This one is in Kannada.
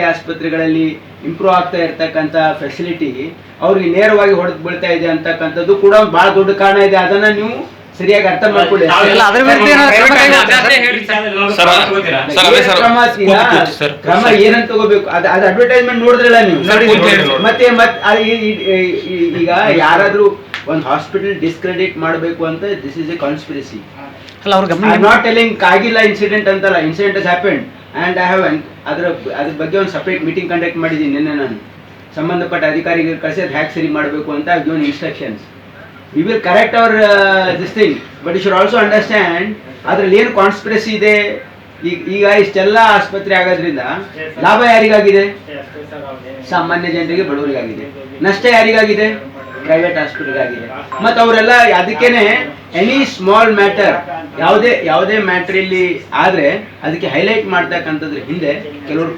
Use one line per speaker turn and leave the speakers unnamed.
ಆಸ್ಪತ್ರೆಗಳಲ್ಲಿ ಇಂಪ್ರೂವ್ ಆಗ್ತಾ ಇರ್ತಕ್ಕಂಥ ಫೆಸಿಲಿಟಿ ಅವ್ರಿಗೆ ನೇರವಾಗಿ ಹೊಡೆದು ಬೀಳ್ತಾ ಇದೆ ಅಂತಕ್ಕಂಥದ್ದು ಕೂಡ ಬಹಳ ದೊಡ್ಡ ಕಾರಣ ಇದೆ. ಅದನ್ನ ನೀವು ಸರಿಯಾಗಿ ಅರ್ಥ ಮಾಡ್ಕೊಳ್ಳಿ. ಕ್ರಮ ಏನಂತ ತಗೋಬೇಕು ಅದು ಅಡ್ವರ್ಟೈಸ್ಮೆಂಟ್ ನೋಡಿದ್ರಲ್ಲ ನೀವು. ಮತ್ತೆ ಈಗ ಯಾರಾದ್ರೂ ಒಂದು ಹಾಸ್ಪಿಟಲ್ ಡಿಸ್ಕ್ರೆಡಿಟ್ ಮಾಡಬೇಕು ಅಂತ this is a conspiracy. I am not telling ಆಗಿಲ್ಲ ಇನ್ಸಿಡೆಂಟ್ ಅಂತಲ್ಲ, incident has happened and I have ಅದ್ರ ಬಗ್ಗೆ ಒಂದು ಸಪ್ರೇಟ್ ಮೀಟಿಂಗ್ ಕಂಡಕ್ಟ್ ಮಾಡಿದ್ದೀನಿ ನಿನ್ನೆ. ನಾನು ಸಂಬಂಧಪಟ್ಟ ಅಧಿಕಾರಿಗಳು ಕಳಿಸಿ ಅದು ಹ್ಯಾಕ್ ಸರಿ ಮಾಡಬೇಕು ಅಂತ given instructions. We will correct our this thing, but you should also understand ಅದ್ರಲ್ಲಿ ಏನು ಕಾನ್ಸ್ಪಿರಸಿ ಇದೆ. ಈಗ ಇಷ್ಟೆಲ್ಲ ಆಸ್ಪತ್ರೆ ಆಗೋದ್ರಿಂದ ಲಾಭ ಯಾರಿಗಾಗಿದೆ? ಸಾಮಾನ್ಯ ಜನರಿಗೆ, ಬಡವರಿಗಾಗಿದೆ. ನಷ್ಟ ಯಾರಿಗಾಗಿದೆ? ಪ್ರೈವೇಟ್ ಹಾಸ್ಪಿಟಲ್ ಆಗಿದೆ. ಮತ್ತು ಅವರೆಲ್ಲ ಅದಕ್ಕೇನೆ ಎನಿ ಸ್ಮಾಲ್ ಮ್ಯಾಟರ್, ಯಾವುದೇ ಮ್ಯಾಟರ್ ಇಲ್ಲಿ ಆದ್ರೆ ಅದಕ್ಕೆ ಹೈಲೈಟ್ ಮಾಡ್ತಕ್ಕಂಥದ್ರ ಹಿಂದೆ ಕೆಲವರು